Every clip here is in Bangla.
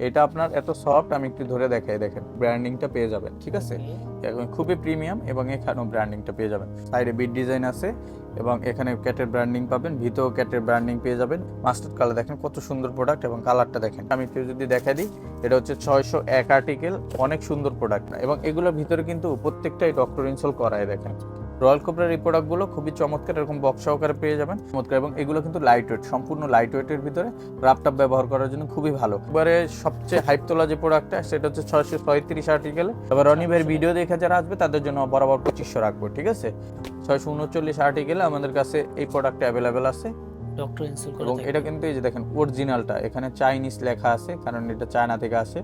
এটা আপনার এত সফট, আমি একটু ধরে দেখাই, দেখেন ব্র্যান্ডিংটা পেয়ে যাবেন, ঠিক আছে। এখন খুবই প্রিমিয়াম এবং এখানেও ব্র্যান্ডিংটা পেয়ে যাবেন। সাইডে বিট ডিজাইন আছে এবং এখানে ক্যাটের ব্র্যান্ডিং পাবেন, ভিতরেও ক্যাটের ব্র্যান্ডিং পেয়ে যাবেন। মাস্টার্ড কালার দেখেন কত সুন্দর প্রোডাক্ট এবং কালারটা দেখেন। আমি একটু যদি দেখা দিই, এটা হচ্ছে 601 আর্টিকেল, অনেক সুন্দর প্রোডাক্ট এবং এগুলোর ভিতরে কিন্তু প্রত্যেকটাই ডক্টর ইনসোল করায়। দেখেন রয়্যাল কোবরার এই প্রোডাক্টগুলো খুবই চমৎকার, এরকম বক্স সহকারে পেয়ে যাবেন, চমৎকার। এবং এগুলো কিন্তু লাইট ওয়েট, সম্পূর্ণ লাইট ওয়েটের ভিতরে রাফটাপ ব্যবহার করার জন্য খুবই ভালো। এবারে সবচেয়ে হাইপ তোলা যে প্রোডাক্টটা সেটা হচ্ছে 637 আর্টিকেলে। এবার রনি ভাইয়ের ভিডিও দেখে যারা আসবে তাদের জন্য বরাবর 2500 রাখবো, ঠিক আছে। 639 আর্টিকেলে আমাদের কাছে এই প্রোডাক্টটা অ্যাভেলেবেল আছে ডক্টর ইনসুল করে এবং থাকবে। এটা কিন্তু এই যে দেখেন অরিজিনালটা, এখানে চাইনিজ লেখা আছে কারণ এটা চায়না থেকে আসে।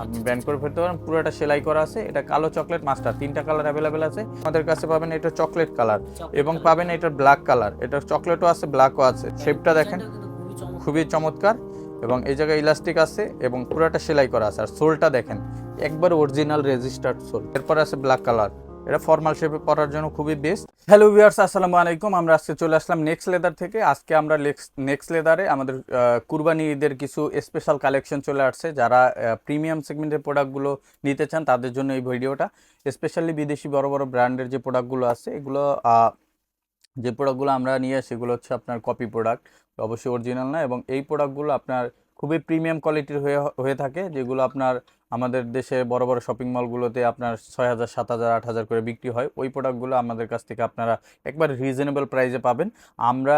আপনি ব্যান্ড করে ফেলতে পারেন, পুরোটা সেলাই করা আছে। এটা কালো চকলেট মাস্টার, তিনটা কালার অ্যাভেলেবেল আছে আমাদের কাছে। পাবেন এটা চকলেট কালার এবং পাবেন এটা ব্ল্যাক কালার, এটা চকলেটও আছে ব্ল্যাকও আছে। শেপটা দেখেন খুবই চমৎকার এবং এই জায়গায় ইলাস্টিক আছে এবং পুরোটা সেলাই করা আছে। আর সোলটা দেখেন একবার অরিজিনাল রেজিস্টার্ড সোল। এরপর আছে ব্ল্যাক কালার, এটা ফর্মাল শেপে পরার জন্য খুবই বেস্ট। হ্যালো ভিউয়ার্স, আসসালামু আলাইকুম। আমরা আজকে চলে আসলাম নেক্সট লেদার থেকে। আজকে আমরা নেক্সট লেদারে আমাদের কুরবানি ঈদের কিছু স্পেশাল কালেকশন চলে আসছে। যারা প্রিমিয়াম সেগমেন্টের প্রোডাক্টগুলো নিতে চান তাদের জন্য এই ভিডিওটা। স্পেশালি বিদেশি বড় বড় ব্র্যান্ডের যে প্রোডাক্টগুলো আছে, এগুলো যে প্রোডাক্টগুলো আমরা নিয়ে আসি সেগুলো হচ্ছে আপনার কপি প্রোডাক্ট, অবশ্যই অরিজিনাল না। এবং এই প্রোডাক্টগুলো আপনার খুবই প্রিমিয়াম কোয়ালিটির হয়ে হয়ে থাকে, যেগুলো আপনার আমাদের দেশে বড় বড় শপিং মলগুলোতে আপনার 6000, 7000, 8000 করে বিক্রি হয়। ওই প্রোডাক্টগুলো আমাদের কাছ থেকে আপনারা একবার রিজনেবল প্রাইসে পাবেন। আমরা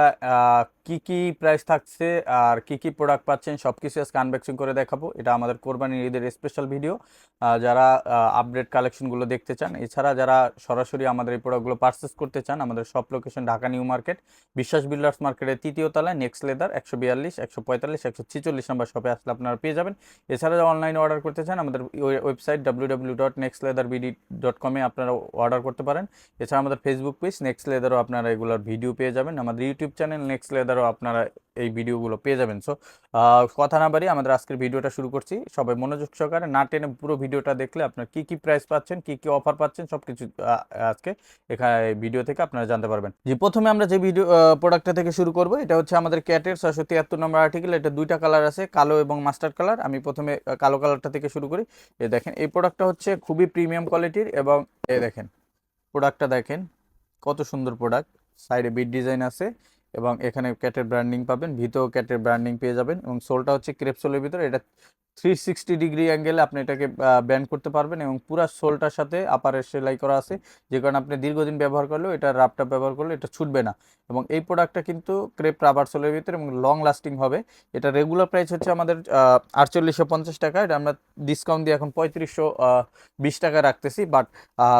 কি কি প্রাইস থাকছে আর কি কি প্রোডাক্ট পাচ্ছেন সব কিছু আজকে আনবক্সিং করে দেখাবো। এটা আমাদের কোরবানির ঈদের স্পেশাল ভিডিও। যারা আপডেট কালেকশনগুলো দেখতে চান, এছাড়া যারা সরাসরি আমাদের এই প্রোডাক্টগুলো পারচেস করতে চান, আমাদের সব লোকেশন ঢাকা নিউ মার্কেট, বিশ্বাস বিল্ডার্স মার্কেটের 3য় তলায়, নেক্সট লেদার 142, 145, 146 নম্বর শপে আসলে আপনারা পেয়ে যাবেন। এছাড়া যারা অনলাইনে অর্ডার করতে চান, আমাদের ওয়েবসাইট www.nextleatherbd.com-এ আপনারা অর্ডার করতে পারেন। এছাড়া আমাদের ফেসবুক পেজ নেক্সট লেদারও আপনারা এগুলোর ভিডিও পেয়ে যাবেন। আমাদের ইউটিউব চ্যানেল নেক্সট লেদারও আপনারা এই ভিডিওগুলো পেয়ে যাবেন। সো কথা না বাড়িয়ে আমাদের আজকের ভিডিওটা শুরু করছি। সবাই মনোযোগ সহকারে না টেনে পুরো ভিডিওটা দেখলে আপনার কি কি প্রাইস পাচ্ছেন, কি কি অফার পাচ্ছেন সবকিছু আজকে এখানে ভিডিও থেকে আপনারা জানতে পারবেন। যে প্রথমে আমরা যে ভিডিও প্রোডাক্টটা থেকে শুরু করব, এটা হচ্ছে আমাদের ক্যাটের 673 নম্বর আর্টিকেল। এটা দুইটা কালার আছে, কালো এবং মাস্টার্ড কালার। আমি প্রথমে কালো কালারটা থেকে শুরু করি। এই দেখেন এই প্রোডাক্টটা হচ্ছে খুবই প্রিমিয়াম কোয়ালিটির এবং এই দেখেন প্রোডাক্টটা দেখেন কত সুন্দর প্রোডাক্ট। সাইডে বিট ডিজাইন আছে এবং এখানে ক্যাটের ব্র্যান্ডিং পাবেন, ভিতরেও ক্যাটের ব্র্যান্ডিং পেয়ে যাবেন। এবং সোলটা হচ্ছে ক্রেপ সোলের ভিতরে, এটা 360 ডিগ্রি অ্যাঙ্গেলে আপনি এটাকে ব্যান্ড করতে পারবেন এবং পুরো সোলটার সাথে আপারের সেলাই করা আছে, যে কারণে আপনি দীর্ঘদিন ব্যবহার করলেও এটা রাফটাপ ব্যবহার করলে এটা ছুটবে না। এবং এই প্রোডাক্টটা কিন্তু ক্রেপ রাবার সোলের ভিতরে এবং লং লাস্টিং হবে। এটা রেগুলার প্রাইস হচ্ছে আমাদের 4850 টাকা, এটা আমরা ডিসকাউন্ট দিয়ে এখন 3520 টাকা রাখতেছি। বাট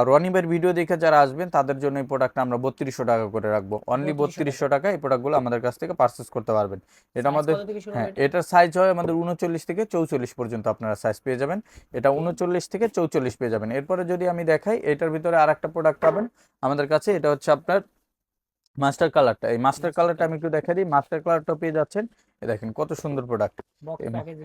রনিবের ভিডিও দেখে যারা আসবেন তাদের জন্য এই প্রোডাক্টটা আমরা 3200 টাকা করে রাখবো। অনলি 3200 টাকা এই প্রোডাক্টগুলো আমাদের কাছ থেকে পারচেস করতে পারবেন। এটা আমাদের, হ্যাঁ, এটার সাইজ হয় আমাদের 39 থেকে 44 পর্যন্ত আপনারা সাইজ পেয়ে যাবেন। এটা 39 থেকে 44 পেয়ে যাবেন। এরপরে যদি আমি দেখাই, এটার ভিতরে আর একটা প্রোডাক্ট পাবেন আমাদের কাছে, এটা হচ্ছে আপনার মাস্টার কালারটা। এই মাস্টার কালারটা আমি একটু দেখা দিই। মাস্টার কালারটা পেয়ে যাচ্ছেন, দেখেন কত সুন্দর প্রোডাক্ট।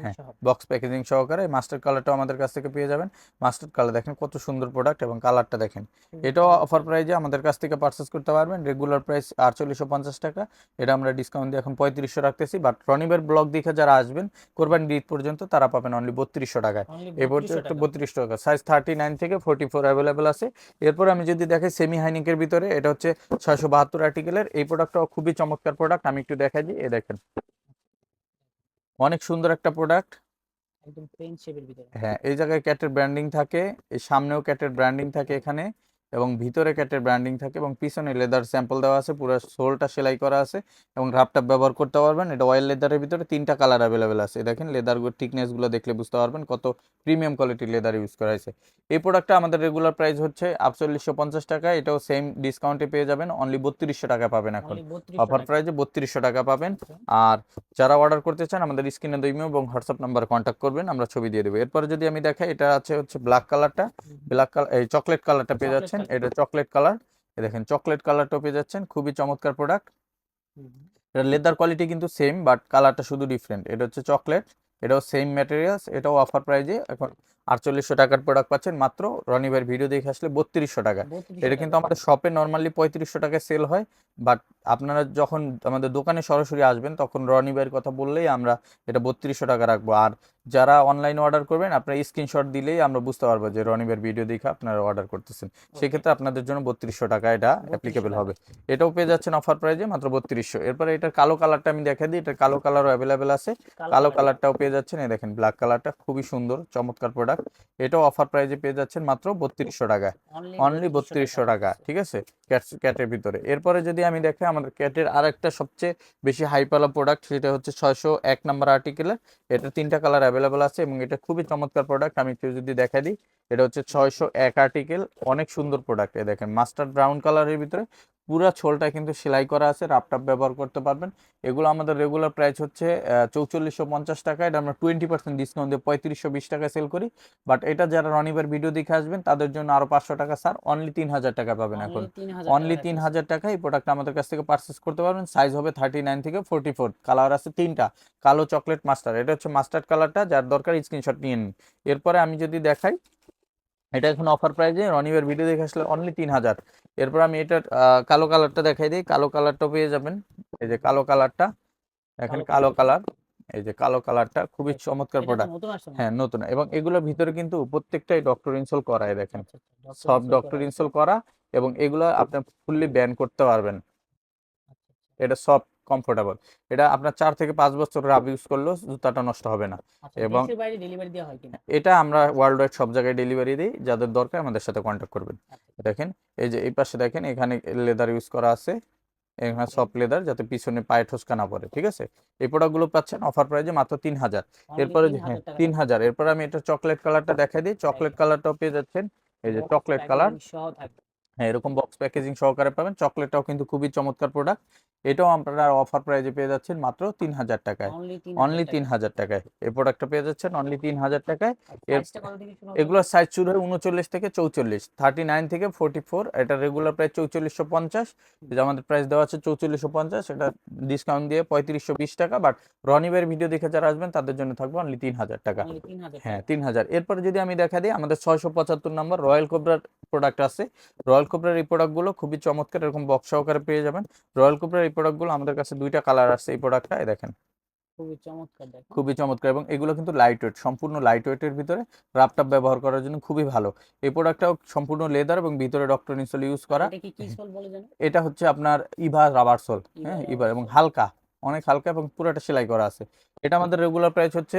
হ্যাঁ, বক্স প্যাকেজিং সহকারে মাস্টার কালারটাও আমাদের কাছ থেকে পেয়ে যাবেন। মাস্টার কালার দেখেন কত সুন্দর প্রোডাক্ট এবং কালারটা দেখেন। এটাও অফার প্রাইজে আমাদের কাছ থেকে পারচেস করতে পারবেন। রেগুলার প্রাইস 4850 টাকা, এটা আমরা ডিসকাউন্ট দিয়ে এখন 3500 রাখতেছি। বাট রনিবের ব্লগ দেখে যারা আসবেন কোরবানি ঈদ পর্যন্ত তারা পাবেন অনলি 3200 টাকায়। এই পর্যন্ত 3200 টাকা, সাইজ 39 থেকে 44 অ্যাভেলেবেল আছে। এরপর আমি যদি দেখি সেমি হাইনিকের ভিতরে, এটা হচ্ছে 672 আর্টিকেলের। এই প্রোডাক্টটাও খুবই চমৎকার প্রোডাক্ট, আমি একটু দেখাই দিই। এই দেখেন অনেক সুন্দর একটা প্রোডাক্ট, একদম প্লেন শেপের ভিতরে। হ্যাঁ। এই জায়গায় ক্যাটের ব্র্যান্ডিং থাকে, এই সামনেও ক্যাটের ব্র্যান্ডিং থাকে এখানে, এবং ভিতরে ক্যাটের ব্র্যান্ডিং থাকে এবং পিছনে লেদার স্যাম্পল দেওয়া আছে, পুরো সোলটা সেলাই করা আছে এবং রাফটাপ ব্যবহার করতে পারবেন। এটা অয়েল লেদারের ভিতরে তিনটা কালার অ্যাভেলেবেল আছে। দেখেন লেদার থিকনেসগুলো দেখলে বুঝতে পারবেন কত প্রিমিয়াম কোয়ালিটির লেদার ইউজ করা হয়েছে। এই প্রোডাক্টটা আমাদের রেগুলার প্রাইস হচ্ছে 4850 টাকা, এটাও সেম ডিসকাউন্টে পেয়ে যাবেন, অনলি 3200 টাকা পাবেন এখন। অফার প্রাইসে 3200 টাকা পাবেন। আর যারা অর্ডার করতে চান আমাদের স্ক্রিনে ইমেল এবং হোয়াটসঅ্যাপ নাম্বার কন্ট্যাক্ট করবেন, আমরা ছবি দিয়ে দেবো। এরপরে যদি আমি দেখাই, এটা আছে হচ্ছে ব্ল্যাক কালারটা, ব্ল্যাক কালার এই চকলেট কালারটা পেয়ে যাচ্ছেন, এটা চকলেট কালার। দেখেন চকলেট কালারটাও পেয়ে যাচ্ছেন, খুবই চমৎকার প্রোডাক্ট। এটা লেদার কোয়ালিটি কিন্তু সেম, বাট কালারটা শুধু ডিফারেন্ট। এটা হচ্ছে চকলেট, এটাও সেম ম্যাটেরিয়ালস, এটাও অফার প্রাইজে এখন 4800 টাকার প্রোডাক্ট পাচ্ছেন মাত্র রনি ভাইয়ের ভিডিও দেখে আসলে 3200 টাকা। 3200 এটা কিন্তু আমাদের শপে নর্মালি 3500 টাকায় সেল হয়, বাট আপনারা যখন আমাদের দোকানে সরাসরি আসবেন তখন রনি ভাইয়ের কথা বললেই আমরা এটা 3200 টাকা রাখবো। আর যারা অনলাইনে অর্ডার করবেন আপনারা স্ক্রিনশট দিলেই আমরা বুঝতে পারবো যে রনি ভাইয়ের ভিডিও দেখে আপনারা অর্ডার করতেছেন। সেক্ষেত্রে আপনাদের জন্য 3200 টাকা এটা 3200 অ্যাপ্লিকেবল টাকা। হবে। এটাও পেয়ে যাচ্ছেন অফার প্রাইজে মাত্র 3200। এরপরে এটার কালো কালারটা আমি দেখা দিই, এটা কালো কালারও অ্যাভেলেবেল আছে। কালো কালারটাও পেয়ে যাচ্ছেন, এই দেখেন ব্ল্যাক কালারটা খুবই সুন্দর চমৎকার প্রোডাক্ট। এটাও অফার প্রাইজে পেয়ে যাচ্ছেন মাত্র 3200 টাকায়, অনলি 3200 টাকা, ঠিক আছে, ক্যাটের ভিতরে। এরপরে যদি আমি দেখি আমাদের ক্যাটের আর একটা সবচেয়ে বেশি হাইপালা প্রোডাক্ট, সেটা হচ্ছে 601 নাম্বার আর্টিকেলের। এটা 3টা কালার অ্যাভেলেবেল আছে এবং এটা খুবই চমৎকার প্রোডাক্ট। আমি একটু যদি দেখাই দিই, এটা হচ্ছে 601 আর্টিকেল, অনেক সুন্দর প্রোডাক্ট। এ দেখেন মাস্টার্ড ব্রাউন কালারের ভিতরে পুরা ছোলটা কিন্তু সেলাই করা আছে, রাপটাপ ব্যবহার করতে পারবেন। এগুলো আমাদের রেগুলার প্রাইস হচ্ছে 4450 টাকা, এটা আমরা 20% ডিসকাউন্ট দিয়ে 3520 টাকায় সেল করি। বাট এটা যারা রনিবার ভিডিও দেখে আসবেন তাদের জন্য আরো 500 টাকা স্যার, অনলি 3000 টাকা পাবেন এখন। অনলি 3000 টাকা এই প্রোডাক্ট আমাদের কাছ থেকে পারচেস করতে পারবেন। সাইজ হবে 39 থেকে 44, কালার আছে 3টা, কালো, চকলেট, মাস্টার্ড। এটা হচ্ছে মাস্টার্ড কালারটা, যার দরকার স্ক্রিনশট নিয়ে নিন। এরপরে আমি যদি দেখাই, এটা এখন অফার প্রাইজে রনিবার ভিডিও দেখে আসলে অনলি 3000। এরপর আমি এটার কালো কালারটা দেখাই দিই, কালো কালারটা পেয়ে যাবেন। এই যে কালো কালারটা, এখন কালো কালার, এই যে কালো কালারটা খুবই চমৎকার প্রোডাক্ট। হ্যাঁ নতুন, এবং এগুলোর ভিতরে কিন্তু প্রত্যেকটাই ডক্টর ইনসোল করা, দেখেন সব ডক্টর ইনসোল করা, এবং এগুলো আপনি ফুললি ব্যান করতে পারবেন। এটা সফট, কমফোর্টেবল, এটা আপনার 4 থেকে 5 বছর রাব ইউজ করলেও জুতাটা নষ্ট হবে না। এবং এটা আমরা ওয়ার্ল্ড ওয়াইড সব জায়গায় ডেলিভারি দিই, যাদের দরকার আমাদের সাথে কন্ট্যাক্ট করবেন। দেখেন এই যে এই পাশে দেখেন, এখানে লেদার ইউজ করা আছে, এখানে সফট লেদার, যাতে পিছনে পায়ে ঠোসকা না পড়ে, ঠিক আছে। এই প্রোডাক্টগুলো পাচ্ছেন অফার প্রাইজে মাত্র 3000। এরপরে হ্যাঁ 3000। এরপর আমি এটা চকলেট কালারটা দেখাই দিই, চকলেট কালারটাও পেয়ে যাচ্ছেন, এই যে চকলেট কালার। হ্যাঁ এরকম বক্স প্যাকেজিং সহকারে পাবেন। চকলেটটাও কিন্তু খুবই চমৎকার প্রোডাক্ট। এটাও আপনারা অফার প্রাইজে পেয়ে যাচ্ছেন মাত্র 3000 টাকায়, অনলি 3000 টাকায় এই প্রোডাক্টটা পেয়ে যাচ্ছেন অনলি 3000 টাকায়। এগুলোর সাইজ শুরু হয় 39 থেকে 44, 39 থেকে 44। এটা রেগুলার প্রাইস 4450, যে আমাদের প্রাইস দেওয়া আছে 4450, এটা ডিসকাউন্ট দিয়ে 3520 টাকা। বাট রনিবের ভিডিও দেখে যারা আসবেন তাদের জন্য থাকবে অনলি 3000 টাকা। হ্যাঁ 3000। এরপরে যদি আমি দেখা দিই, আমাদের 675 নম্বর রয়্যাল কোবরার প্রোডাক্ট আছে। রয়্যাল কোবরার এই প্রোডাক্টগুলো খুবই চমৎকার, এরকম বক্স সহকারে পেয়ে যাবেন। রয়্যাল কোবরার এই প্রোডাক্টগুলো আমাদের কাছে 2টা কালার আছে। এই প্রোডাক্টটা দেখেন খুবই চমৎকার, এবং এগুলো কিন্তু লাইট ওয়েট, সম্পূর্ণ লাইট ওয়েটের ভিতরে রাপটাপ ব্যবহার করার জন্য খুবই ভালো। এই প্রোডাক্টটাও সম্পূর্ণ লেদার এবং ভিতরে ডক্টর ইনসোল ইউজ করা। এটা হচ্ছে আপনার ইভা রাবার সোল, হ্যাঁ ইভা, এবং হালকা, অনেক হালকা, এবং পুরোটা সেলাই করা আছে। এটা আমাদের রেগুলার প্রাইস হচ্ছে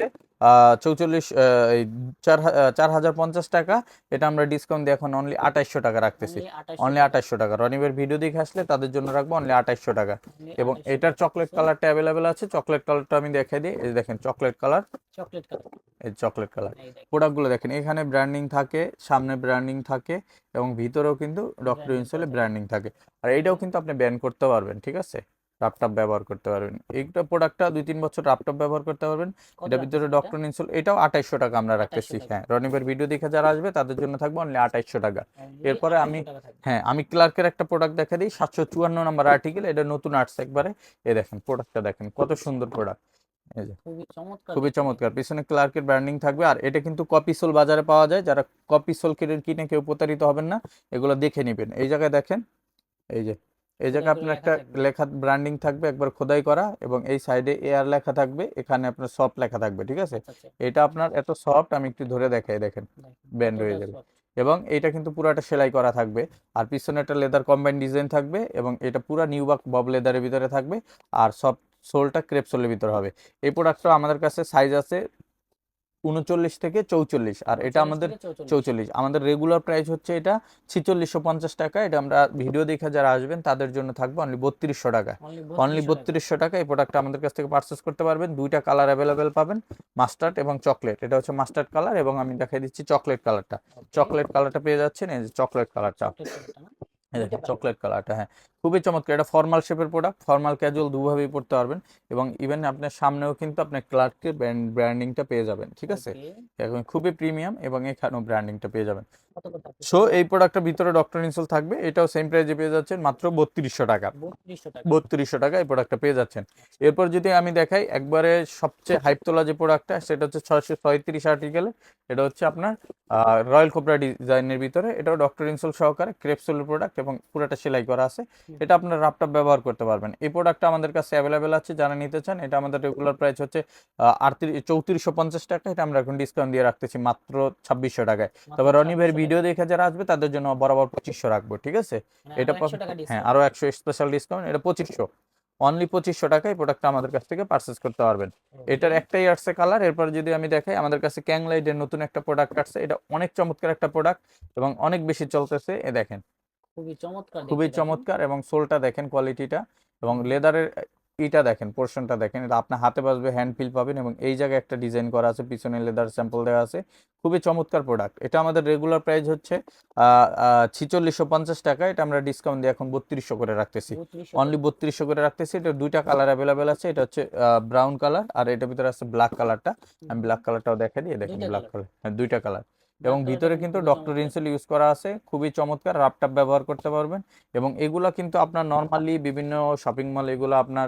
4050 টাকা। এটা আমরা ডিসকাউন্ট দিয়ে এখন অনলি 2800 টাকা রাখতেছি, অনলি 2800 টাকা। রনিবের ভিডিও দেখে আসলে তাদের জন্য রাখবো অনলি 2800 টাকা। এবং এটার চকলেট কালারটা অ্যাভেলেবেল আছে। চকলেট কালারটা আমি দেখাই দিই, এই দেখেন চকলেট কালার, এই চকলেট কালার। প্রোডাক্টগুলো দেখেন, এখানে ব্র্যান্ডিং থাকে, সামনে ব্র্যান্ডিং থাকে, এবং ভিতরেও কিন্তু ডক্টর ইনসোলে ব্র্যান্ডিং থাকে। আর এইটাও কিন্তু আপনি ব্যান করতে পারবেন, ঠিক আছে, রাপটপ ব্যবহার করতে পারবেন। এইটা প্রোডাক্টটা 2-3 বছর রাপটপ ব্যবহার করতে পারবেন। এটা ভিতরে ডক্টর ইনসোল, এটাও 2800 টাকা আমরা রাখতেছি। হ্যাঁ রনিবের ভিডিও দেখে যারা আসবে তাদের জন্য থাকবে অনলি 2800 টাকা। এরপরে আমি ক্লার্কের একটা প্রোডাক্ট দেখা দিই, 754 নম্বর আর্টিকেল, এটা নতুন আসছে একবারে। এই দেখেন প্রোডাক্টটা দেখেন কত সুন্দর প্রোডাক্ট, এই যে খুবই চমৎকার, পিছনে ক্লার্কের ব্র্যান্ডিং থাকবে। আর এটা কিন্তু কপি সোল বাজারে পাওয়া যায়, যারা কপি সোল কিনে কেউ প্রতারিত হবেন না, এগুলো দেখে নেবেন। এই জায়গায় দেখেন, এই যে এই জায়গায় আপনার একটা লেখা ব্র্যান্ডিং থাকবে একবার খোদাই করা, এবং এই সাইডে এয়ার লেখা থাকবে, এখানে আপনার সফট লেখা থাকবে, ঠিক আছে। এটা আপনার এত সফট, আমি একটু ধরে দেখাই, দেখেন ব্যান্ড হয়ে যাবে। এবং এটা কিন্তু পুরাটা সেলাই করা থাকবে। আর পিছনে একটা লেদার কম্বাইন ডিজাইন থাকবে, এবং এটা পুরা নিউবাক বব লেদারের ভিতরে থাকবে। আর সব সোলটা ক্রেপ সোলের ভিতরে হবে। এই প্রোডাক্টটা আমাদের কাছে সাইজ আছে 39 থেকে 44, আর এটা আমাদের 44। আমাদের রেগুলার প্রাইস হচ্ছে এটা 4650 টাকা। এটা আমরা ভিডিও দেখে যারা আসবেন তাদের জন্য থাকবে অনলি 3200 টাকা, অনলি 3200 টাকা। এই প্রোডাক্টটা আমাদের কাছ থেকে পারচেস করতে পারবেন। 2টা কালার অ্যাভেলেবেল পাবেন, মাস্টার্ড এবং চকলেট। এটা হচ্ছে মাস্টার্ড কালার, এবং আমি দেখাই দিচ্ছি চকলেট কালারটা। চকলেট কালারটা পেয়ে যাচ্ছেন, এই যে চকলেট কালারটা, এই দেখেন চকলেট কালারটা, হ্যাঁ খুবই চমৎকার, এটা ফর্মাল শেপের প্রোডাক্ট, ফর্মাল ক্যাজুয়াল দুভাবেই পড়তে পারবেন এবং ইভেন আপনার সামনেও কিন্তু আপনার ক্লার্কের ব্র্যান্ডিংটা পেয়ে যাবেন, ঠিক আছে। ওকে। এখন খুবই প্রিমিয়াম এবং এখানেও ব্র্যান্ডিংটা পেয়ে যাবেন। কত করে থাকবে সো এই প্রোডাক্টটার ভিতরে ডক্টর ইনসোল থাকবে, এটাও সেম প্রাইসে পেয়ে যাচ্ছেন মাত্র 3200 টাকা। 3200 টাকা। 3200 টাকা এই প্রোডাক্টটা পেয়ে যাচ্ছেন। এরপর যদি আমি দেখাই একবারে সবচেয়ে হাইপ তোলা যে প্রোডাক্টটা, সেটা হচ্ছে 636 আর্টিকেলে, এটা হচ্ছে আপনার রয়্যাল কোবরা ডিজাইনের ভিতরে, এটাও ডক্টর ইনসোল সহকারে ক্রেপসোলের প্রোডাক্ট এবং পুরোটা সেলাই করা আছে। এটা আপনার রাপটাপ ব্যবহার করতে পারবেন। এই প্রোডাক্টটা আমাদের কাছে অ্যাভেলেবেল আছে, যারা নিতে চান। এটা আমাদের রেগুলার প্রাইস হচ্ছে 3450 টাকা, এটা আমরা এখন ডিসকাউন্ট দিয়ে রাখতেছি মাত্র 2600 টাকায়। তবে রনি ভাইয়ের ভিডিও দেখে যারা আসবে তাদের জন্য বরাবর 2500 রাখবো, ঠিক আছে। মানে এটা আরো 100 টাকা হ্যাঁ, ডিসকাউন্ট। আরো 100 স্পেশাল ডিসকাউন্ট, এটা 2500, অনলি 2500 টাকায় প্রোডাক্টটা আমাদের কাছ থেকে পারচেস করতে পারবেন। এটার একটাই আসছে কালার। এরপর যদি আমি দেখাই, আমাদের কাছে ক্যাংলাইডের নতুন একটা প্রোডাক্ট আসছে, এটা অনেক চমৎকার একটা প্রোডাক্ট এবং অনেক বেশি চলতেছে। এ দেখেন, খুবই চমৎকার খুবই দেখতে দেখেন। চমৎকার এবং সোলটা দেখেন, কোয়ালিটিটা এবং লেদারের ইটা দেখেন, পোর্শনটা দেখেন, এটা আপনার হাতে বাজবে, হ্যান্ড ফিল পাবেন এবং এই জায়গায় একটা ডিজাইন করা আছে, পিছনে লেদার স্যাম্পল দেওয়া আছে। খুবই চমৎকার প্রোডাক্ট। এটা আমাদের রেগুলার প্রাইস হচ্ছে 4650 টাকা, এটা আমরা ডিসকাউন্ট দিয়ে এখন 3200 করে রাখতেছি, 3200 অনলি 3200 করে রাখতেছি। এটা দুইটা কালার অ্যাভেলেবেল আছে, এটা হচ্ছে ব্রাউন কালার আর এটার ভিতরে আছে ব্ল্যাক কালারটা। আমি ব্ল্যাক কালারটাও দেখাই দিই, দেখেন দুইটা ব্ল্যাক কালার। কালার, হ্যাঁ দুইটা কালার। এবং ব্ল্যাক কালারটা ভিতরে কিন্তু খুবই ডক্টর চমৎকার। ইনসেল ইউজ করা আছে, খুবই চমৎকার, রাপটাপ ব্যবহার করতে পারবেন। এবং এগুলা কিন্তু আপনার নর্মালি বিভিন্ন শপিং মল এগুলো আপনার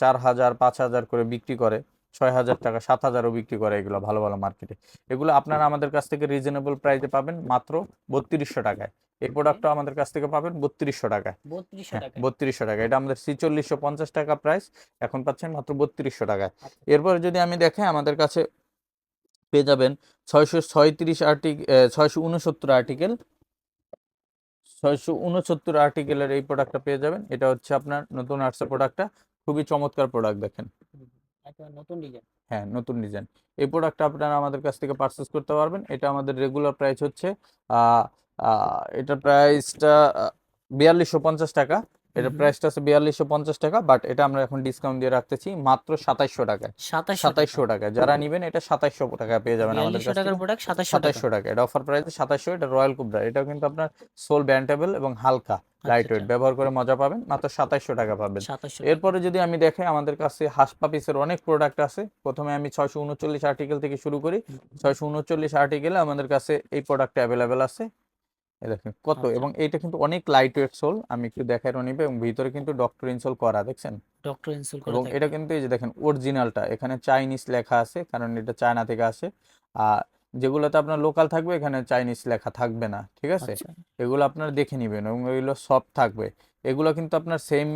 4000 5000 করে বিক্রি করে, 6000 টাকা 7000ও বিক্রি করে এগুলো ভালো ভালো মার্কেটে। এগুলো আপনারা আমাদের কাছ থেকে রিজনেবল প্রাইসে পাবেন মাত্র 3200 টাকায়। এই প্রোডাক্টটা আমাদের কাছ থেকে পাবেন 3200 টাকায়। 3200 হ্যাঁ, টাকা। 3200 টাকা, এটা আমাদের 4650 টাকা প্রাইস, এখন পাচ্ছেন মাত্র 3200 টাকায়। আচ্ছা। এরপরে যদি আমি দেখাই, আমাদের কাছে পেয়ে যাবেন 636 আর্টিকেল, 669 আর্টিকেল, 669 আর্টিকেলের এই প্রোডাক্টটা পেয়ে যাবেন। এটা হচ্ছে আপনার নতুন আসছে প্রোডাক্টটা, খুবই চমৎকার প্রোডাক্ট দেখেন। একেবারে নতুন ডিজাইন। হ্যাঁ, নতুন ডিজাইন। এই প্রোডাক্টটা আপনারা আমাদের কাছ থেকে পারচেস করতে পারবেন। এটা আমাদের রেগুলার প্রাইস হচ্ছে এটার প্রাইসটা 4250 টাকা। এটার প্রাইসটা আছে 4250 টাকা, বাট এটা আমরা এখন ডিসকাউন্ট দিয়ে রাখতেছি মাত্র 2700 টাকায়। 2700 টাকা। 2700 টাকায় যারা নেবেন, এটা 2700 টাকায় পেয়ে যাবেন আমাদের 4200 কাছ টাকার থেকে। প্রোডাক্ট 2700 টাকা। 2700 টাকা, এটা অফার প্রাইসে 2700। এটা রয়্যাল কোবরা, এটাও কিন্তু আপনার সোল ব্যান্ডেবল এবং হালকা লাইট আচ্ছা ওয়েট, ব্যবহার করে মজা পাবেন, মাত্র 2700 টাকা পাবেন। 2700 টাকা। এরপরে যদি আমি দেখাই, আমাদের কাছে হাসপাপিসের অনেক প্রোডাক্ট আছে। প্রথমে আমি 639 আর্টিকেল থেকে শুরু করি। 639 আর্টিকেলে আমাদের কাছে এই প্রোডাক্টটা অ্যাভেলেবেল আছে। এই দেখেন কত, আচ্ছা। এবং এইটা কিন্তু অনেক লাইট ওয়েট সোল, আমি একটু দেখাই রনিবে, এবং ভিতরে কিন্তু ডক্টর ইনসোল করা, দেখছেন। ডক্টর ইনসুল করা এবং থাকে। এটা কিন্তু এই যে দেখেন অরিজিনালটা, এখানে চাইনিজ লেখা আছে, কারণ এটা চায়না থেকে আসে। আর যেগুলোতে আপনার লোকাল থাকবে, এখানে চাইনিজ লেখা থাকবে না, ঠিক আছে। আচ্ছা। এগুলো আপনারা দেখে নেবেন এবং এগুলো সফট থাকবে। এগুলো কিন্তু আপনার সেম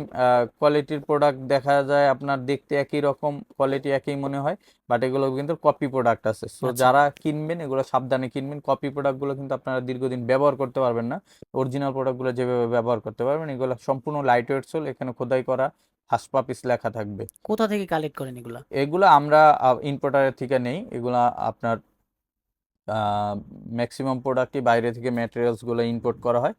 কোয়ালিটির প্রোডাক্ট, দেখা যায় আপনার দেখতে একই রকম, কোয়ালিটি একই মনে হয়, বাট এগুলো কিন্তু কপি প্রোডাক্ট আছে। সো আচ্ছা। যারা কিনবেন এগুলো সাবধানে কিনবেন, কপি প্রোডাক্টগুলো কিন্তু আপনারা দীর্ঘদিন ব্যবহার করতে পারবেন না। অরিজিনাল প্রোডাক্টগুলো যেভাবে ব্যবহার করতে পারবেন, এগুলো সম্পূর্ণ লাইট ওয়েট সোল, এখানে খোদাই করা হাসপাপিস লেখা থাকবে। কোথা থেকে কালেক্ট করেন এগুলা? এগুলো আমরা ইম্পোর্টারের থেকে নেই, এগুলা আপনার ম্যাক্সিমাম প্রোডাক্টই বাইরে থেকে ম্যাটেরিয়ালসগুলো ইম্পোর্ট করা হয়।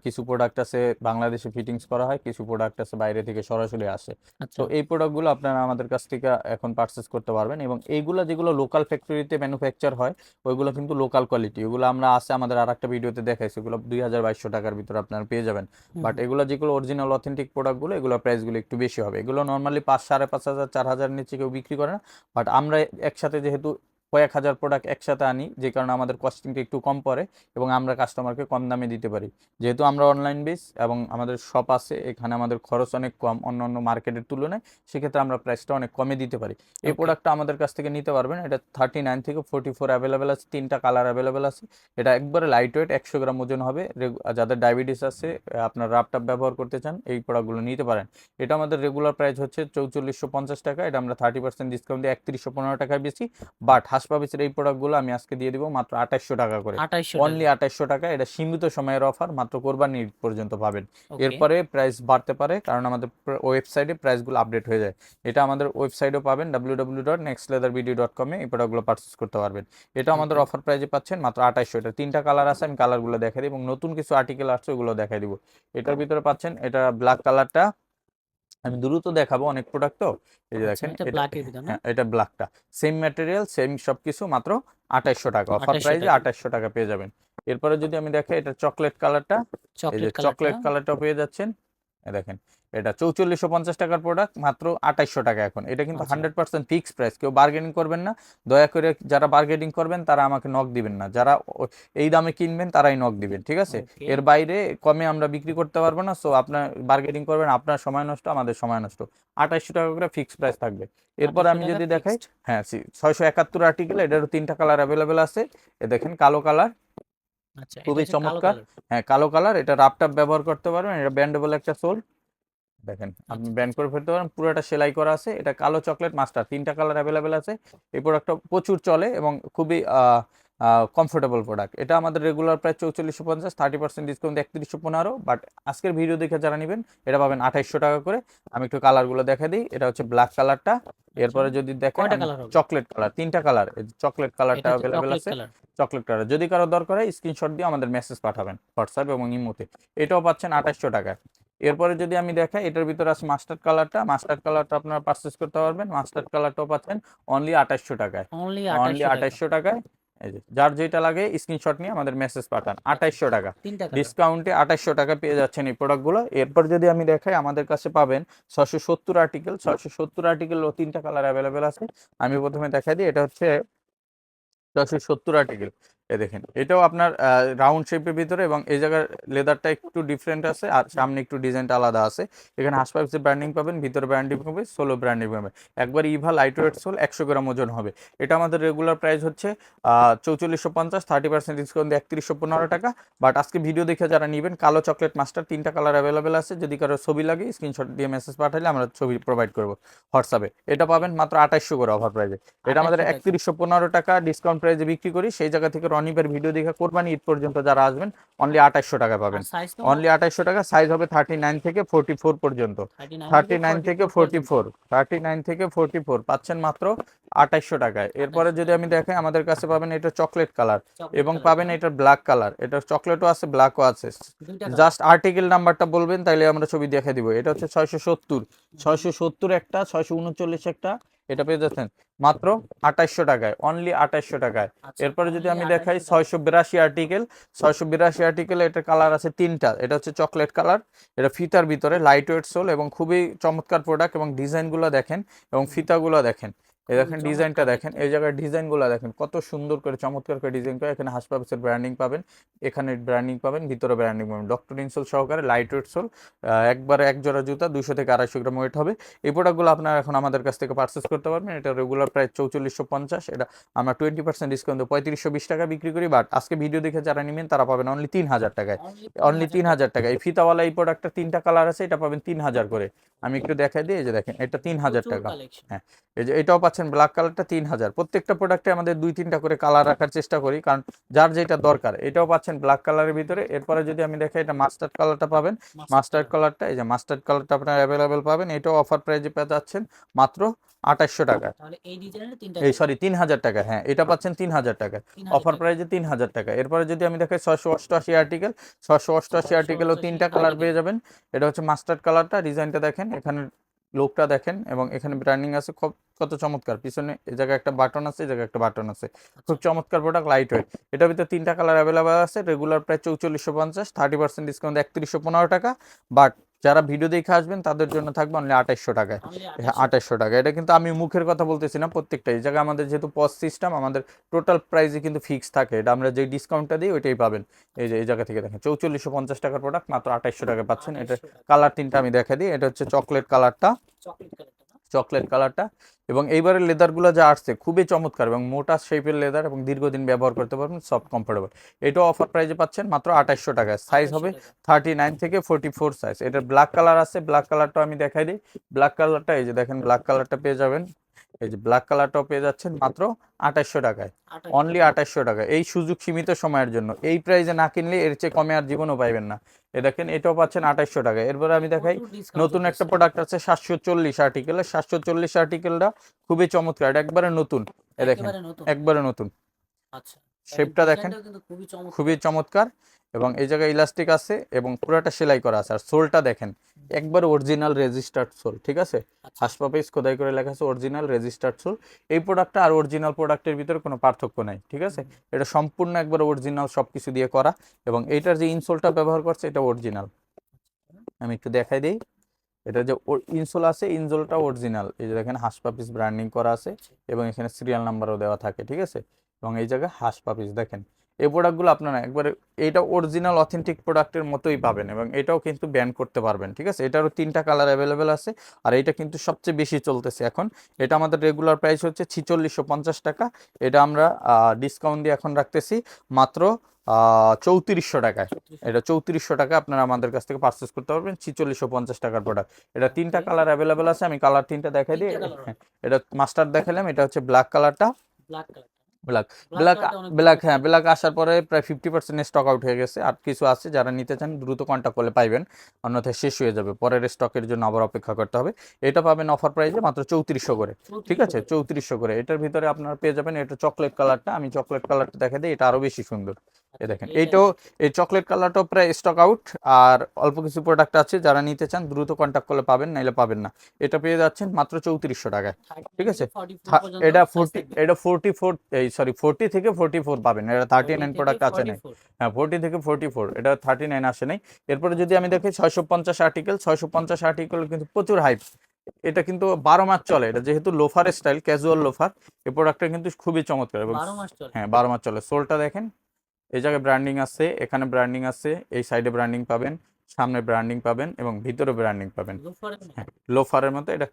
কিছু প্রোডাক্ট আছে বাংলাদেশে ফিটিংস করা হয়, কিছু প্রোডাক্ট আছে বাইরে থেকে সরাসরি আসে। আচ্ছা। তো এই প্রোডাক্টগুলো আপনারা আমাদের কাছ থেকে এখন পারচেস করতে পারবেন, এবং এইগুলো যেগুলো লোকাল ফ্যাক্টরিতে ম্যানুফ্যাকচার হয়, ওইগুলো কিন্তু লোকাল কোয়ালিটি। ওগুলো আমরা আছে আমাদের আর একটা ভিডিওতে দেখাইছি, ওগুলো 2200 টাকার ভিতরে আপনারা পেয়ে যাবেন। বাট এগুলো যেগুলো অরিজিনাল অথেন্টিক প্রোডাক্টগুলো, এগুলো প্রাইসগুলো একটু বেশি হবে। এগুলো নর্মালি 5 5500 4000 নিচে কেউ বিক্রি করে না। বাট আমরা একসাথে যেহেতু কয়েক হাজার প্রোডাক্ট একসাথে আনি, যে কারণে আমাদের কস্টিংটা একটু কম পড়ে এবং আমরা কাস্টমারকে কম দামে দিতে পারি। যেহেতু আমরা অনলাইন বেস এবং আমাদের শপ আছে, এখানে আমাদের খরচ অনেক কম অন্য অন্য মার্কেটের তুলনায়, সেক্ষেত্রে আমরা প্রাইসটা অনেক কমে দিতে পারি। এই ওকে। প্রোডাক্টটা আমাদের কাছ থেকে নিতে পারবেন। এটা 39 থেকে 44 অ্যাভেলেবেল আছে, 3টা কালার অ্যাভেলেবেল আছে। এটা একবারে লাইট ওয়েট, 100 গ্রাম ওজন হবে। যাদের ডায়াবেটিস আছে, আপনার রাপটাপ ব্যবহার করতে চান, এই প্রোডাক্টগুলো নিতে পারেন। এটা আমাদের রেগুলার প্রাইস হচ্ছে 4450 টাকা, এটা আমরা 30% ডিসকাউন্ট দিয়ে 3115 টাকায় বেশি। বাট হাসপাবিসের এই প্রোডাক্টগুলো আমি আজকে দিয়ে দিব মাত্র 2800 টাকা করে, 2800 অনলি টাকা। 2800 টাকা। এটা সীমিত সময়ের অফার, মাত্র কোরবানি ঈদ পর্যন্ত পাবেন। ওকে। এরপরে প্রাইস বাড়তে পারে, কারণ আমাদের ওয়েবসাইটে প্রাইসগুলো আপডেট হয়ে যায়। এটা আমাদের ওয়েবসাইটেও পাবেন, www.nextleathervideo.com এ এই প্রোডাক্টগুলো পারচেস করতে পারবেন। এটা আমাদের ওকে। অফার প্রাইসে পাচ্ছেন মাত্র 2800। এটা 3টা কালার আছে, আমি কালারগুলো দেখাই দিই এবং নতুন কিছু আর্টিকেল আসছে, ওগুলো দেখাই দিব। এটার ভিতরে পাচ্ছেন এটা ব্ল্যাক কালারটা, আমি দ্রুত দেখাবো অনেক প্রোডাক্ট তো। এই যে আচ্ছা, দেখেন এটা এটা, ব্ল্যাকের ভিতর না? হ্যাঁ এটা ব্ল্যাকটা, সেম ম্যাটেরিয়াল সেম সবকিছু, মাত্র 2800 টাকা, অফার 2800 প্রাইসে টাকা। 2800 টাকা পেয়ে যাবেন। এরপরে যদি আমি দেখাই, এটা চকলেট কালারটা, এই যে চকলেট কালারটা। চকলেট কালারটাও পেয়ে যাচ্ছেন। দেখেন এটা 4450 টাকার প্রোডাক্ট, মাত্র 2800 টাকা এখন। এটা কিন্তু আচ্ছা 100% ফিক্সড প্রাইস, কেউ বার্গেনিং করবেন না দয়া করে। যারা বার্গেনিং করবেন তারা আমাকে নক দিবেন না, যারা এই দামে কিনবেন তারাই নক দিবেন, ঠিক আছে? ওকে। এর বাইরে কমে আমরা বিক্রি করতে পারবো না। সো আপনার বার্গেনিং করবেন, আপনার সময় নষ্ট, আমাদের সময় নষ্ট। 2800 টাকা করে ফিক্সড প্রাইস থাকবে। এরপর 2800 আমি টাকা যদি দেখাই, ফিক্সড। হ্যাঁ 671 আর্টিকেল, এটারও 3টা কালার অ্যাভেলেবেল আছে। এ দেখেন কালো কালার, আচ্ছা এটা খুবই হচ্ছে কালো চমৎকার। কালার। হ্যাঁ কালো কালার, এটা রাফটাপ ব্যবহার করতে পারবেন, এটা ব্যান্ডেবল একটা সোল। দেখেন আপনি আচ্ছা ব্যান্ড আচ্ছা করে ফেলতে পারেন, পুরোটা সেলাই করা আছে। এটা কালো চকলেট মাস্টার, 3টা কালার অ্যাভেলেবেল আছে। এই প্রোডাক্টটা প্রচুর চলে এবং খুবই কমফোর্টেবল প্রোডাক্ট। এটা আমাদের রেগুলার প্রাইস 4450, 30% ডিসকাউন্ট 3115। বাট আজকের ভিডিও দেখে যারা নেবেন এটা পাবেন 2800 টাকা করে। আমি একটু কালারগুলো দেখা দিই। এটা হচ্ছে ব্ল্যাক কালারটা। আচ্ছা। এরপরে যদি দেখেন কয়টা কালার হবে? চকলেট কালার, 3টা কালার, চকলেট কালারটা এটা হচ্ছে অ্যাভেলেবেল চকলেট আছে। কালার। চকলেট কালার যদি কারো দরকার হয় স্ক্রিনশট দিয়ে আমাদের মেসেজ পাঠাবেন হোয়াটসঅ্যাপ এবং ইমোতে। এটাও পাচ্ছেন 2800 টাকায়। এরপরে যদি আমি দেখাই, এটার ভিতরে আছে মাস্টার্ড কালারটা। মাস্টার্ড কালারটা আপনারা পারচেস করতে পারবেন, মাস্টার্ড কালারটাও পাচ্ছেন অনলি 2800 টাকায়। অনলি অনলি 2800 টাকা। 2800 টাকায়। এই যে যার যেটা লাগে স্ক্রিনশট নিয়ে আমাদের মেসেজ পাঠান। আচ্ছা 2800 টাকা 3টা কালার। ডিসকাউন্টে 2800 টাকা পেয়ে যাচ্ছেন এই প্রোডাক্টগুলো। এরপর যদি আমি দেখাই, আমাদের কাছে পাবেন 670 আর্টিকেল। 670 আর্টিকেল ও 3টা কালার অ্যাভেলেবেল আছে। আমি প্রথমে দেখাই দিই, এটা হচ্ছে 670 আর্টিকেল। এ দেখেন এটাও আপনার রাউন্ড শেপের ভিতরে, এবং এই জায়গার লেদারটা একটু ডিফারেন্ট আছে আর সামনে একটু ডিজাইনটা আলাদা আছে। এখানে হাসপাইপসের ব্র্যান্ডিং পাবেন, ভিতরে ব্র্যান্ডিং হবে, সোলো ব্র্যান্ডিং হবে। একবার ইভা লাইট ওয়েট সোল, 100 গ্রাম ওজন হবে। এটা আমাদের রেগুলার প্রাইস হচ্ছে 4450, 30% ডিসকাউন্ট 3115 টাকা। বাট আজকে ভিডিও দেখে যারা নেবেন, কালো চকলেট মাস্টার 3টা কালার অ্যাভেলেবেল আছে। যদি কারো ছবি লাগে স্ক্রিনশট দিয়ে মেসেজ পাঠালে আমরা ছবি প্রোভাইড করবো হোয়াটসঅ্যাপে। এটা পাবেন মাত্র 2800 করে অফার প্রাইসে। এটা আমাদের 2800 টাকা। 3115 টাকা ডিসকাউন্ট প্রাইসে বিক্রি করি। সেই জায়গা থেকে রনিবের ভিডিও দেখে কোরবানি ঈদ পর্যন্ত যারা আসবেন অনলি 2800 টাকা আর পাবেন। সাইজ তো অনলি 2800 টাকা, সাইজ হবে 39 থেকে 44 পর্যন্ত। 39 থেকে 39 থেকে 44 পর্যন্ত। 44, 39 থেকে 44 পাচ্ছেন মাত্র 2800 টাকায়। এরপরে 2800 যদি টাকা। আমি দেখাই, আমাদের কাছে পাবেন এটা চকলেট কালার চকলেট এবং কালার পাবেন না? এটা ব্ল্যাক কালার। এটা চকলেটও আছে, ব্ল্যাকও আছে। দুইটা কালার। জাস্ট আর্টিকেল নাম্বারটা বলবেন তাইলে আমরা ছবি দেখে দিব। এটা হচ্ছে 670, 670 একটা, 639 একটা। এটা পেয়ে যাচ্ছেন মাত্র 2800 টাকায়, অনলি 2800 টাকায়। আচ্ছা এরপরে যদি অনলি আমি দেখাই 2800 টাকা। 682 আর্টিকেল, 682 আর্টিকেল, এটা কালার আছে 3টা। এটা হচ্ছে চকলেট কালার, এটা ফিতার ভিতরে লাইট ওয়েট সোল এবং খুবই চমৎকার প্রোডাক্ট। এবং ডিজাইনগুলো দেখেন এবং ফিতাগুলো দেখেন। এই খুবই দেখেন ডিজাইনটা চমৎকার দেখেন, দেখতে। এই জায়গায় ডিজাইনগুলো দেখেন কত সুন্দর করে চমৎকার করে ডিজাইন করে। এখানে হাসপাপসের ব্র্যান্ডিং পাবেন, এখানে ব্র্যান্ডিং পাবেন, ভিতরে ব্র্যান্ডিং পাবেন, ডক্টর ইনসোল সহকারে লাইট ওয়েট সোল। একবারে এক জোড়া জুতা 200 থেকে 250 গ্রাম ওয়েট হবে। এই প্রোডাক্টগুলো আপনারা এখন আমাদের কাছ থেকে পারচেস করতে পারবেন। এটা রেগুলার প্রাইস 4450, এটা আমরা 20% ডিসকাউন্ট 3520 টাকা বিক্রি করি। বাট আজকে ভিডিও দেখে যারা নেবেন তারা পাবেন অনলি 3000 টাকায়। অনলি অনলি 3000 টাকা। 3000 টাকা। এই ফিতাওয়ালা এই প্রোডাক্টটা 3টা কালার আছে, এটা পাবেন 3000 করে। আমি একটু দেখাই দিই, এই যে দেখেন এটা 3000 প্রচুর টাকা। কালেকশন। হ্যাঁ এই যে এটাও পাচ্ছেন ব্ল্যাক কালারটা 3000। প্রত্যেকটা প্রোডাক্টে আমাদের 2-3টা করে কালার রাখার চেষ্টা করি, কারণ যার যেটা দরকার। এটাও পাচ্ছেন ব্ল্যাক কালারের ভিতরে। এরপরে যদি আমি দেখাই, এটা মাস্টার্ড কালারটা পাবেন। Mustard mustard colour. কালারটা, এই যে মাস্টার্ড কালারটা আপনার অ্যাভেলেবেল পাবেন। এটাও অফার প্রাইসে পেয়ে যাচ্ছেন মাত্র 2800 টাকা। তাহলে এই ডিজাইনের 3টা এই কালার। সরি 3000 টাকা, হ্যাঁ এটা পাচ্ছেন 3000 টাকায়। 3000 অফার টাকা। প্রাইসে 3000 টাকা। এরপরে যদি আমি দেখাই 688 আর্টিকেল, 688 আর্টিকেলও 688 3টা কালার আর্টিকেল। পেয়ে যাবেন। এটা হচ্ছে মাস্টার্ড কালারটা, ডিজাইনটা দেখেন, এখানে লোকটা দেখেন এবং এখানে ব্র্যান্ডিং আছে। কত চমৎকার, পিছনে এই জায়গায় একটা বাটন আছে, এই জায়গায় একটা বাটন আছে। আচ্ছা খুব চমৎকার প্রোডাক্ট, লাইট ওয়েট। এটার ভিতরে 3টা কালার অ্যাভেলেবেল আছে। রেগুলার প্রাইস 4450, 30% ডিসকাউন্ট 3115 টাকা। বাট যারা ভিডিও দেখে আসবেন তাদের জন্য থাকবে অনলি 2800 টাকায়। অনলি হ্যাঁ 2800 টাকা। 2800 টাকা। এটা কিন্তু আমি মুখের কথা বলতেছি না, প্রত্যেকটা এই জায়গায় আমাদের যেহেতু পজ সিস্টেম, আমাদের টোটাল প্রাইসে কিন্তু ফিক্স থাকে। এটা আমরা যে ডিসকাউন্টটা দিই ওইটাই পাবেন। এই যে এই জায়গা থেকে দেখেন 4450 টাকার প্রোডাক্ট মাত্র 2800 টাকা পাচ্ছেন। এটা 2800 টাকা। কালার 3টা আমি দেখা দিই। এটা হচ্ছে চকলেট কালারটা, চকলেট কালারটা না? চকলেট কালারটা। এবং এইবারের লেদারগুলো যা আসছে খুবই চমৎকার এবং মোটা শেপের লেদার, এবং দীর্ঘদিন ব্যবহার করতে পারবেন, সফট কমফোর্টেবল। এটাও অফার প্রাইসে পাচ্ছেন মাত্র 2800 টাকায়। সাইজ 2800 হবে টাকা। 39 থেকে 44 সাইজ। এটা ব্ল্যাক কালার আছে, ব্ল্যাক কালারটা আমি দেখাই দিই। ব্ল্যাক কালারটা এই যে দেখেন, ব্ল্যাক কালারটা পেয়ে যাবেন। এই যে ব্ল্যাক কালারটাও পেয়ে যাচ্ছেন মাত্র 2800 টাকায়। 2800 অনলি টাকা। 2800 টাকা। এই সুযোগ সীমিত সময়ের জন্য, এই প্রাইসে না কিনলে এর চেয়ে কমে আর জীবনও পাইবেন না। এ দেখেন এটাও পাচ্ছেন 2800 টাকায়। এরপরে আমি দেখাই প্রচুর ডিসকাউন্ট নতুন একটা চলতেছে। প্রোডাক্ট আছে 740 আর্টিকেলের। 740 আর্টিকেলটা খুবই চমৎকার, এটা একবারে নতুন। এ দেখেন একেবারে নতুন। একবারে নতুন, আচ্ছা দেখেন শেপটা দেখেন ডিজাইনটাও কিন্তু খুবই খুবই চমৎকার। চমৎকার। এবং এই জায়গায় ইলাস্টিক আছে এবং পুরাটা সেলাই করা আছে। আর সোলটা দেখেন একবার অরিজিনাল রেজিস্টার্ড সোল, ঠিক আছে? আচ্ছা হাসপাপেস খোদাই করে লেখা আছে অরিজিনাল রেজিস্টার্ড সোল। এই প্রোডাক্টটা আর অরিজিনাল প্রোডাক্টের ভিতরে কোনো পার্থক্য নাই, ঠিক আছে? এটা সম্পূর্ণ একবার অরিজিনাল সব কিছু দিয়ে করা। এবং এইটার যে ইনসোলটা ব্যবহার করছে এটা অরিজিনাল। আমি একটু দেখাই দিই। এটা যে ইনসোল আছে, ইনসোলটা অরিজিনাল, এই যে দেখেন হাঁস পাপিস ব্র্যান্ডিং করা আছে আচ্ছা এবং এখানে সিরিয়াল নাম্বারও দেওয়া থাকে, ঠিক আছে। এবং এই জায়গায় হাঁস পাপিস দেখেন, এই প্রোডাক্টগুলো আপনারা একবারে এইটা অরিজিনাল অথেন্টিক প্রোডাক্টের মতোই পাবেন এবং এটাও কিন্তু ব্যান করতে পারবেন, ঠিক আছে। এটারও 3টা কালার অ্যাভেলেবেল আছে, আর এটা কিন্তু সবচেয়ে বেশি চলতেছে এখন। এটা আমাদের রেগুলার প্রাইস হচ্ছে 4650 টাকা, এটা আমরা ডিসকাউন্ট দিয়ে এখন রাখতেছি মাত্র 3400 টাকায়। 3400 এটা 3400 টাকা আপনারা আমাদের কাছ থেকে পারচেস করতে পারবেন, 4650 টাকার প্রোডাক্ট। এটা 3টা ওকে কালার অ্যাভেলেবেল আছে, আমি কালার 3টা দেখাই দিই। তিনটা কালার হ্যাঁ, হবে এটা মাস্টার দেখালাম, এটা হচ্ছে ব্ল্যাক কালারটা। Black colour black black black কালারটা অনেক ব্ল্যাক হ্যাঁ, চমৎকার ব্ল্যাক আসার পরে প্রায় 50% স্টক আউট হয়ে গেছে, আর কিছু আছে, যারা নিতে চান দ্রুত কন্ট্যাক্ট করলে পাইবেন, অন্যথায় শেষ হয়ে যাবে, পরের স্টকের জন্য আবার অপেক্ষা করতে হবে। এটা পাবেন অফার প্রাইসে মাত্র 3400 করে, ঠিক 3400 আছে, করে 3400 করে। এটার ভিতরে আপনারা পেয়ে যাবেন এটা চকলেট কালারটা, আমি চকলেট কালারটা দেখা দিই, এটা আরো বেশি সুন্দর। এ আচ্ছা দেখেন এইটা এইটাও, দেখতে এই চকলেট কালারটাও প্রায় স্টক আউট, আর অল্প কিছু প্রোডাক্ট আছে, যারা নিতে চান দ্রুত কন্ট্যাক্ট করলে পাবেন, নাইলে পাবেন না। এটা পেয়ে যাচ্ছেন মাত্র 3400 টাকায়, 30 ঠিক আছে। থেকে 44 পর্যন্ত এটা সাইজ 40, থাকবে এটা 44, এই সরি 40 থেকে 44 পাবেন, এটা 40 39 থেকে প্রোডাক্ট আছে নাই। 44 হ্যাঁ, 40 থেকে 44, এটা 39 আসে নাই। এরপরে যদি আচ্ছা আমি দেখি 650 আর্টিকেল, 650 আর্টিকেল কিন্তু প্রচুর হাইপ, এটা কিন্তু 12 মাস চলে, এটা যেহেতু লোফার স্টাইল, ক্যাজুয়াল লোফার, এই প্রোডাক্টটা কিন্তু খুবই চমৎকার এবং 12 মাস চলে হ্যাঁ 12 মাস চলে। সোলটা দেখেন, এই জায়গায় ব্র্যান্ডিং আছে, এখানে ব্র্যান্ডিং আছে, এই সাইডে ব্র্যান্ডিং পাবেন, সামনে ব্র্যান্ডিং পাবেন এবং ভিতরে ব্র্যান্ডিং পাবেন। লোফারের মতো হ্যাঁ, লোফারের মতো এটা।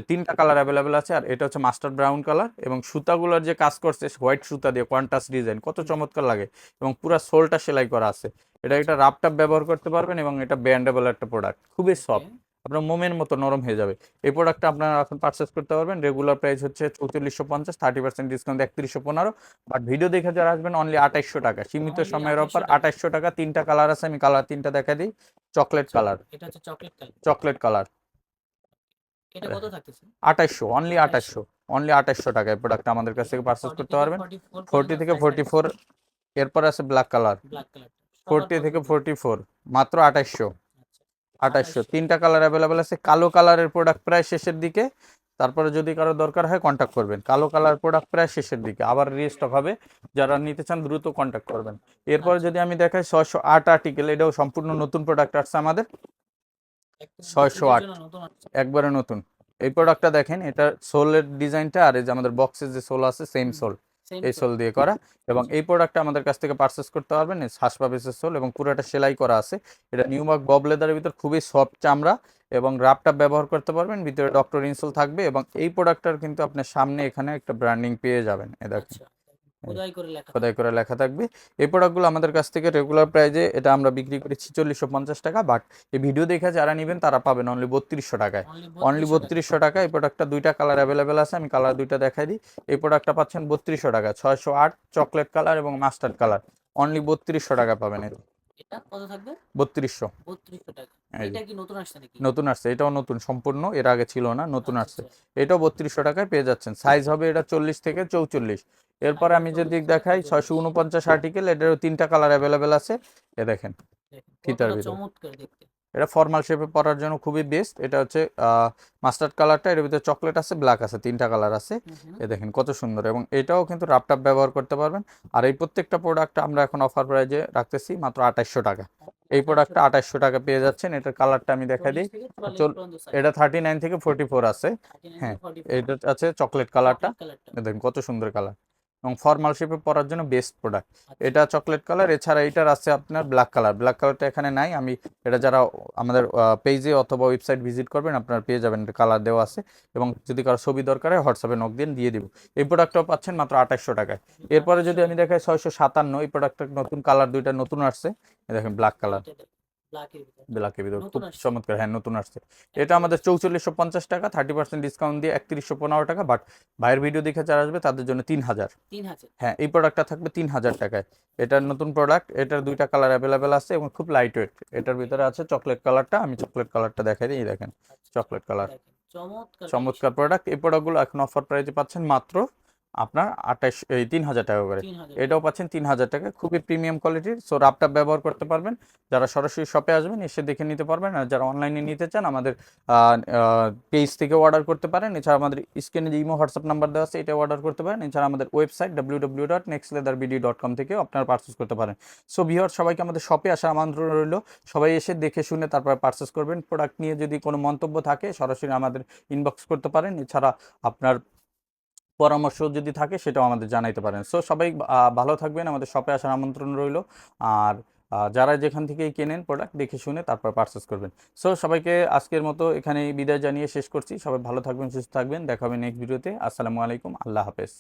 3টা কালার অ্যাভেলেবেল আছে, আর এটা হচ্ছে মাস্টার ব্রাউন কালার, এবং সুতাগুলোর যে কাজ করছে হোয়াইট সুতা দিয়ে কন্ট্রাস্ট ডিজাইন, কত হুম, চমৎকার লাগে, এবং পুরো সোলটা সেলাই করা আছে। এটা আচ্ছা একটা রাফ টাপ ব্যবহার করতে পারবেন এবং এটা ব্যান্ডেবল একটা প্রোডাক্ট, খুবই ওকে সফট, আপনার মোমের মতো নরম হয়ে যাবে। এই প্রোডাক্টটা আপনারা এখন পারচেস করতে পারবেন, রেগুলার প্রাইস হচ্ছে 4450, 30% ডিসকাউন্ট 3115, বাট ভিডিও দেখে যারা আসবেন অনলি 2800 টাকা, সীমিত অনলি সময়ের 2800 অফার, টাকা 2800 টাকা। 3টা কালার আছে, আমি কালার 3টা দেখা দিই। চকলেট আচ্ছা কালার, এটা হচ্ছে চকলেট কালার চকলেট কালার, এটা কত থাকতেছে 2800, অনলি 2800 2800, অনলি 2800 টাকায় প্রোডাক্ট আমাদের কাছ ওকে থেকে পারচেস 40 করতে থেকে পারবেন। 44 পর্যন্ত 40 থেকে সাইজ থাকতেছে 44, এরপর আছে ব্ল্যাক কালার, ব্ল্যাক কালারটা সবার 40 থেকে পছন্দের 44, মাত্র 2800। আচ্ছা 2800, 2800 3টা কালার অ্যাভেলেবেল আছে। কালো কালারের প্রোডাক্ট প্রায় শেষের দিকে, তারপরে যদি কারো দরকার হয় কন্ট্যাক্ট করবেন। কালো কালার প্রোডাক্ট প্রায় শেষের দিকে, আবার রিস্টক হবে, যারা নিতে চান দ্রুত কন্ট্যাক্ট করবেন। এরপরে আচ্ছা যদি আমি দেখাই 608 আর্টিকেল, এটাও সম্পূর্ণ নতুন প্রোডাক্ট আসছে আমাদের, একদম ঈদের 608, জন্য নতুন আসছে একবারে নতুন। এই ওকে প্রোডাক্টটা দেখেন, এটা সোলের ডিজাইনটা, আর এই যে আমাদের বক্সের যে সোল আছে সেম সোল, সেম এই সোল সোল দিয়ে করা। এবং আচ্ছা এই প্রোডাক্টটা আমাদের কাছ থেকে পারচেস করতে পারবেন, হাঁস পাপিসের সোল, এবং পুরোটা সেলাই করা আছে। এটা নিউমার্ক বব লেদারের ভিতর, খুবই সফট চামড়া, এবং রাপটা ব্যবহার করতে পারবেন, ভিতরে ডক্টর ইনসোল থাকবে। এবং এই প্রোডাক্টটার কিন্তু আপনার সামনে এখানে একটা ব্র্যান্ডিং পেয়ে যাবেন, এ দেখেন, আচ্ছা খোদাই করে লেখা খোদাই থাকবে করে লেখা থাকবে। এই প্রোডাক্টগুলো আমাদের কাছ থেকে রেগুলার প্রাইজে এটা আমরা বিক্রি করি 4650 টাকা, বাট এই ভিডিও দেখে যারা নেবেন তারা পাবেন অনলি 3200 টাকায়। অনলি অনলি 3200 টাকা 3200 টাকা। এই প্রোডাক্টটা 2টা কালার অ্যাভেলেবেল আছে, আমি কালার 2টা দেখাই দিই। এই প্রোডাক্টটা পাচ্ছেন 3200 টাকা, 608 চকলেট কালার এবং মাস্টার্ড কালার, অনলি 3200 টাকা পাবেন। এই এটা কত থাকবে 3200, 3200 টাকা এই এটা যে কি নতুন আসছে নাকি নতুন আসছে, এটাও নতুন সম্পূর্ণ, এর আগে ছিল না, নতুন আচ্ছা আসছে। আচ্ছা এটাও 3200 টাকায় পেয়ে যাচ্ছেন, সাইজ হবে এটা 40 থেকে 44। এরপরে সাইজ আমি যদি 40 থেকে দেখাই 44 649 আর্টিকেল, এটারও 3টা কালার অ্যাভেলেবেল আছে, এ দেখেন দেখেন ফিতার কতটা ভিতরে। চমৎকার দেখতে এটা ফর্মাল শেপে পরার জন্য খুবই বেস্ট। এটা হচ্ছে মাস্টার্ড কালারটা, এর ভিতরে চকলেট আছে, ব্ল্যাক আছে, 3টা কালার আছে। হুম হুম এ দেখেন কত সুন্দর, এবং এটাও কিন্তু রাপটাপ ব্যবহার করতে পারবেন। আর এই প্রত্যেকটা প্রোডাক্ট আমরা এখন অফার প্রাইজে রাখতেছি মাত্র 2800 টাকা। এই 2800 প্রোডাক্টটা টাকা 2800 টাকা পেয়ে যাচ্ছেন। এটার কালারটা আমি দেখা 40 দিই। থেকে 44 চল, পর্যন্ত সাইজ এটা 39 থেকে 44 আছে। 39 হ্যাঁ, থেকে 44 এটা আছে চকলেট কালারটা, চকলেট কালারটা দেখেন কত সুন্দর কালার, এবং ফর্মাল শেপে পরার জন্য বেস্ট প্রোডাক্ট। আচ্ছা এটা চকলেট কালার, এছাড়া এটার আছে আপনার ব্ল্যাক কালার, ব্ল্যাক কালারটা এখানে নাই। আমি এটা যারা আমাদের পেজে অথবা ওয়েবসাইট ভিজিট করবেন আপনারা পেয়ে যাবেন, কালার দেওয়া আছে। এবং যদি কারো ছবি দরকার হয় হোয়াটসঅ্যাপে নক দিয়ে দিব। এই প্রোডাক্টটাও পাচ্ছেন মাত্র 2800 টাকায়। এরপরে 2800 যদি আমি টাকা দেখাই 657, এই প্রোডাক্টটা নতুন কালার, 2টা নতুন আসছে, এই দেখেন ব্ল্যাক কালার, এইটা ব্ল্যাকের ভিতর ব্ল্যাকের ভিতর নতুন খুব আসছে চমৎকার, হ্যাঁ নতুন আসছে। এটা একেবারে আমাদের 4450 টাকা, 30% ডিসকাউন্ট দিয়ে 3115 টাকা, বাট ভাইয়ের ভিডিও দেখে যারা আসবে তাদের জন্য 3000। 3000 হ্যাঁ, এই প্রোডাক্টটা থাকবে 3000 টাকায়। এটার নতুন প্রোডাক্ট, এটার 2টা কালার অ্যাভেলেবেল আছে এবং খুব লাইট ওয়েট। এটার ওকে ভিতরে আছে চকলেট কালারটা, আমি চকলেট কালারটা দেখাই দিই, এই দেখেন আচ্ছা চকলেট কালার, দেখেন চমৎকার চমৎকার কালেকশন প্রোডাক্ট। এই প্রোডাক্টগুলো এখন অফার প্রাইসে পাচ্ছেন মাত্র আপনার 3000 টাকা করে। 3000 এটাও টাকা। পাচ্ছেন 3000 টাকা, খুবই প্রিমিয়াম কোয়ালিটির। সো রাফটা ব্যবহার করতে পারবেন, যারা সরাসরি শপে আসবেন এসে দেখে নিতে পারবেন, আর যারা অনলাইনে নিতে চান আমাদের পেজ থেকে অর্ডার করতে পারেন। এছাড়া আমাদের স্ক্রিনে যে ইমো হোয়াটসঅ্যাপ নাম্বার দেওয়া আছে এটা অর্ডার করতে পারেন। এছাড়া আমাদের ওয়েবসাইট www.nextleatherbd.com থেকেও আপনারা পারচেস করতে পারেন। সো ভিউয়ার, সবাইকে আমাদের শপে আসার আমন্ত্রণ রইল। সবাই এসে দেখে শুনে তারপরে পারচেস করবেন। প্রোডাক্ট নিয়ে যদি কোনো মন্তব্য থাকে সরাসরি আমাদের ইনবক্স করতে পারেন। এছাড়া আপনার পরামর্শ যদি থাকে সেটাও আমাদের জানাইতে পারেন। সো সবাই ভালো থাকবেন, আমাদের শপে আসার আমন্ত্রণ রইল। আর যারা যেখান থেকেই কেনেন প্রোডাক্ট দেখে শুনে তারপর পারচেস করবেন। সো সবাইকে আজকের মতো এখানেই বিদায় জানিয়ে শেষ করছি। সবাই ভালো থাকবেন, সুস্থ থাকবেন, দেখা হবে নেক্সট ভিডিওতে। আসসালামু আলাইকুম, আল্লাহ হাফেজ।